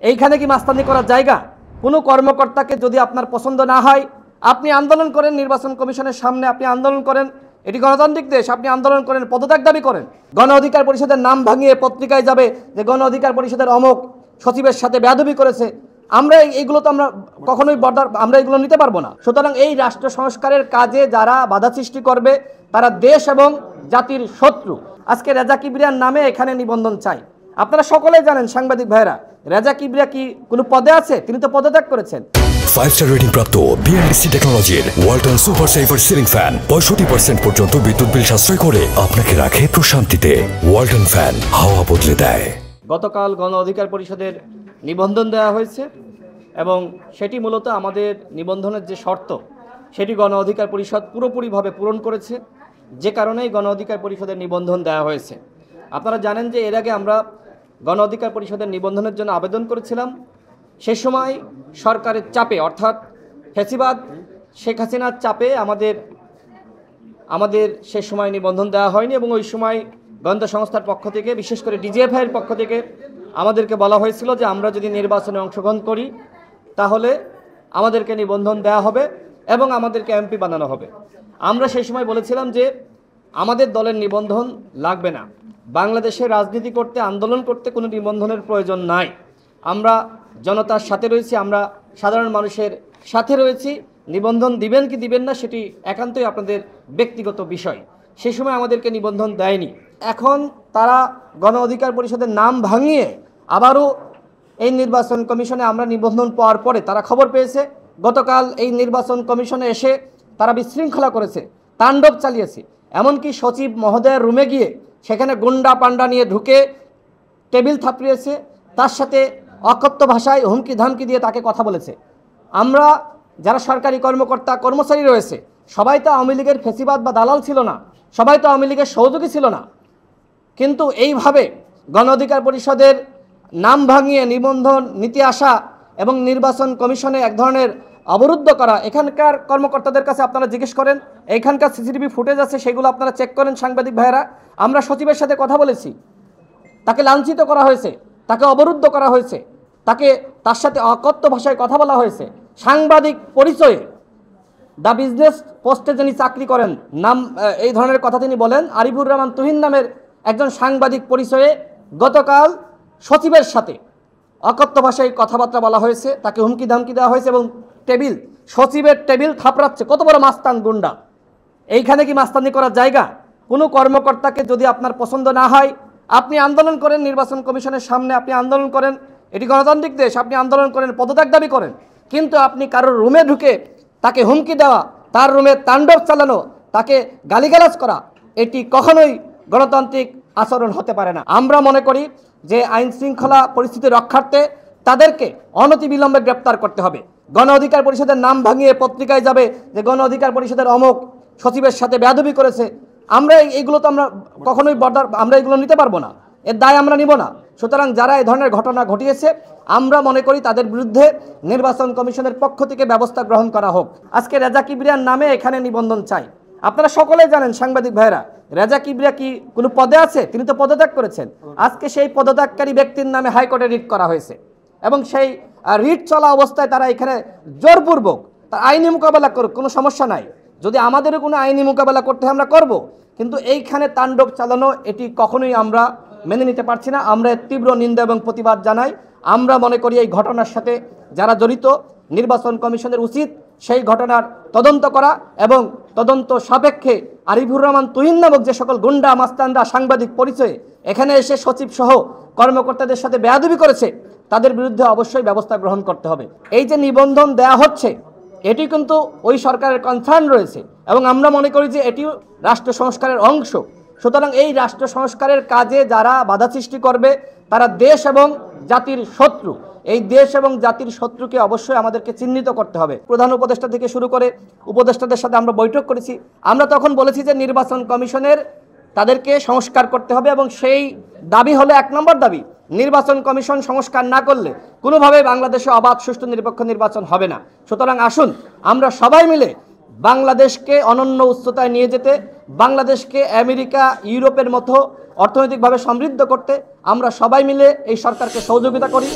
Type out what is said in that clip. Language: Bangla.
এইখানে কি মাস্তানি করার জায়গা? কোনো কর্মকর্তাকে যদি আপনার পছন্দ না হয়, আপনি আন্দোলন করেন নির্বাচন কমিশনের সামনে, আপনি আন্দোলন করেন। এটি গণতান্ত্রিক দেশ, আপনি আন্দোলন করেন, পদত্যাগ দাবি করেন। গণ অধিকার পরিষদের নাম ভাঙিয়ে পত্রিকায় যাবে যে গণ অধিকার পরিষদের অমুক সচিবের সাথে বেয়াদবি করেছে। আমরা এইগুলো তো আমরা কখনোই আমরা এগুলো নিতে পারবো না। সুতরাং এই রাষ্ট্র সংস্কারের কাজে যারা বাধা সৃষ্টি করবে তারা দেশ এবং জাতির শত্রু। আজকে রেজা কিবরিয়ার নামে এখানে নিবন্ধন চাই। আপনারা সকলেই জানেন, সাংবাদিক ভাইরা, রেজা কিবরিয়া কি কোনো পদে আছে? তিনি তো পদত্যাগ করেছেন। 5-স্টার রেটিং প্রাপ্ত বিএলডিসি টেকনোলজির Walton super saver ceiling fan 65% পর্যন্ত বিদ্যুৎ বিল সাশ্রয় করে আপনাকে রাখে প্রশান্তিতে। ওয়ালটন ফ্যান হাওয়া বদলে দেয়। গতকাল গণ অধিকার পরিষদের নিবন্ধন দেওয়া হয়েছে এবং সেটি মূলত আমাদের নিবন্ধনের যে শর্ত সেটি গণ অধিকার পরিষদ পুরোপুরিভাবে পূরণ করেছে, যে কারণেই গণ অধিকার পরিষদের নিবন্ধন দেওয়া হয়েছে। আপনারা জানেন যে এর আগে আমরা গণ অধিকার পরিষদের নিবন্ধনের জন্য আবেদন করেছিলাম। সে সময় সরকারের চাপে, অর্থাৎ ফ্যাসিবাদ শেখ হাসিনার চাপে আমাদের সে সময় নিবন্ধন দেওয়া হয়নি এবং ওই সময় গোয়েন্দা সংস্থার পক্ষ থেকে, বিশেষ করে ডিজিএফআইয়ের পক্ষ থেকে আমাদেরকে বলা হয়েছিল যে আমরা যদি নির্বাচনে অংশগ্রহণ করি তাহলে আমাদেরকে নিবন্ধন দেওয়া হবে এবং আমাদেরকে এমপি বানানো হবে। আমরা সেই সময় বলেছিলাম যে আমাদের দলের নিবন্ধন লাগবে না, বাংলাদেশে রাজনীতি করতে, আন্দোলন করতে কোনো নিবন্ধনের প্রয়োজন নাই। আমরা জনতার সাথে রয়েছি, আমরা সাধারণ মানুষের সাথে রয়েছি। নিবন্ধন দিবেন কি দিবেন না সেটি একান্তই আপনাদের ব্যক্তিগত বিষয়। সেই সময় আমাদেরকে নিবন্ধন দেয়নি। এখন তারা গণ অধিকার পরিষদের নাম ভাঙিয়ে আবারও এই নির্বাচন কমিশনে আমরা নিবন্ধন পাওয়ার পরে তারা খবর পেয়েছে। গতকাল এই নির্বাচন কমিশনে এসে তারা বিশৃঙ্খলা করেছে, তাণ্ডব চালিয়েছে। এমনকি সচিব মহোদয়ের রুমে গিয়ে সেখানে গুন্ডা পান্ডা নিয়ে ঢুকে টেবিল থাপড়িয়েছে, তার সাথে অকথ্য ভাষায় হুমকি ধামকি দিয়ে তাকে কথা বলেছে। আমরা যারা সরকারি কর্মকর্তা কর্মচারী রয়েছে সবাই তো আওয়ামী লীগের ফেসিবাদ বা দালাল ছিল না, সবাই তো আওয়ামী লীগের সহযোগী ছিল না। কিন্তু এইভাবে গণ অধিকার পরিষদের নাম ভাঙিয়ে নিবন্ধন নিতে আসা এবং নির্বাচন কমিশনে এক ধরনের অবরুদ্ধ করা, এখানকার কর্মকর্তাদের কাছে আপনারা জিজ্ঞেস করেন, এইখানকার সিসিটিভি ফুটেজ আছে, সেগুলো আপনারা চেক করেন সাংবাদিক ভাইয়েরা। আমরা সচিবের সাথে কথা বলেছি, তাকে লাঞ্ছিত করা হয়েছে, তাকে অবরুদ্ধ করা হয়েছে, তার সাথে অকথ্য ভাষায় কথা বলা হয়েছে। সাংবাদিক পরিচয়ে দ্য বিজনেস পোস্টে যিনি চাকরি করেন, নাম এই ধরনের কথা তিনি বলেন, আরিফুর রহমান তুহিন নামের একজন সাংবাদিক পরিচয়ে গতকাল সচিবের সাথে অকথ্য ভাষায় কথাবার্তা বলা হয়েছে, তাকে হুমকি ধামকি দেওয়া হয়েছে এবং সচিবের টেবিল থাপড়াচ্ছে। কত বড় মাস্তান গুন্ডা! এইখানে কি মাস্তানি করার জায়গা? কোনো কর্মকর্তাকে যদি আপনার পছন্দ না হয়, আপনি আন্দোলন করেন নির্বাচন কমিশনের সামনে, আপনি আন্দোলন করেন। এটি গণতান্ত্রিক দেশ, আপনি আন্দোলন করেন, পদত্যাগ দাবি করেন। কিন্তু আপনি কারোর রুমে ঢুকে তাকে হুমকি দেওয়া, তার রুমে তাণ্ডব চালানো, তাকে গালিগালাজ করা, এটি কখনোই গণতান্ত্রিক আচরণ হতে পারে না। আমরা মনে করি যে আইন শৃঙ্খলা পরিস্থিতি রক্ষার্থে তাদেরকে অনতিবিলম্বে গ্রেপ্তার করতে হবে। গণ অধিকার পরিষদের নাম ভাঙিয়ে পত্রিকায় যাবে যে গণ অধিকার পরিষদের অমুক সচিবের সাথে বেয়াদবি করেছে। আমরা এইগুলো তো আমরা কখনোই আমরা এগুলো নিতে পারবো না, এর দায় আমরা নিব না। সুতরাং যারা এই ধরনের ঘটনা ঘটিয়েছে আমরা মনে করি তাদের বিরুদ্ধে নির্বাচন কমিশনের পক্ষ থেকে ব্যবস্থা গ্রহণ করা হোক। আজকে রেজা কিবরিয়ার নামে এখানে নিবন্ধন চাই। আপনারা সকলেই জানেন, সাংবাদিক ভাইরা, রেজা কিবরিয়া কি কোনো পদে আছে? তিনি তো পদত্যাগ করেছেন। আজকে সেই পদত্যাগকারী ব্যক্তির নামে হাইকোর্টে রিট করা হয়েছে এবং সেই রিট চলা অবস্থায় তারা এখানে জোরপূর্বক তার আইনি মোকাবেলা করুক, কোনো সমস্যা নাই। যদি আমাদেরও কোনো আইনি মোকাবেলা করতে আমরা করব, কিন্তু এইখানে তাণ্ডব চালানো এটি কখনোই আমরা মেনে নিতে পারছি না। আমরা তীব্র নিন্দা এবং প্রতিবাদ জানাই। আমরা মনে করি এই ঘটনার সাথে যারা জড়িত নির্বাচন কমিশনের উচিত সেই ঘটনার তদন্ত করা এবং তদন্ত সাপেক্ষে আরিফুর রহমান তুহিন নামক যে সকল গুন্ডা মাস্তানরা সাংবাদিক পরিচয়ে এখানে এসে সচিব সহ কর্মকর্তাদের সাথে বেয়াদবি করেছে তাদের বিরুদ্ধে অবশ্যই ব্যবস্থা গ্রহণ করতে হবে। এই যে নিবন্ধন দেয়া হচ্ছে এটি কিন্তু ওই সরকারের কনসার্ন রয়েছে এবং আমরা মনে করি যে এটিও রাষ্ট্র সংস্কারের অংশ। সুতরাং এই রাষ্ট্র সংস্কারের কাজে যারা বাধা সৃষ্টি করবে তারা দেশ এবং জাতির শত্রু। এই দেশ এবং জাতির শত্রুকে অবশ্যই আমাদেরকে চিহ্নিত করতে হবে। প্রধান উপদেষ্টা থেকে শুরু করে উপদেষ্টাদের সাথে আমরা বৈঠক করেছি। আমরা তখন বলেছি যে নির্বাচন কমিশনের তাদেরকে সংস্কার করতে হবে এবং সেই দাবি হলো 1 নম্বর দাবি, নির্বাচন কমিশন সংস্কার না করলে কোনোভাবে বাংলাদেশে অবাধ সুষ্ঠু নিরপেক্ষ নির্বাচন হবে না। সুতরাং আসুন আমরা সবাই মিলে বাংলাদেশকে অনন্য উচ্চতায় নিয়ে যেতে, বাংলাদেশকে আমেরিকা ইউরোপের মতো অর্থনৈতিকভাবে সমৃদ্ধ করতে আমরা সবাই মিলে এই সরকারকে সহযোগিতা করি।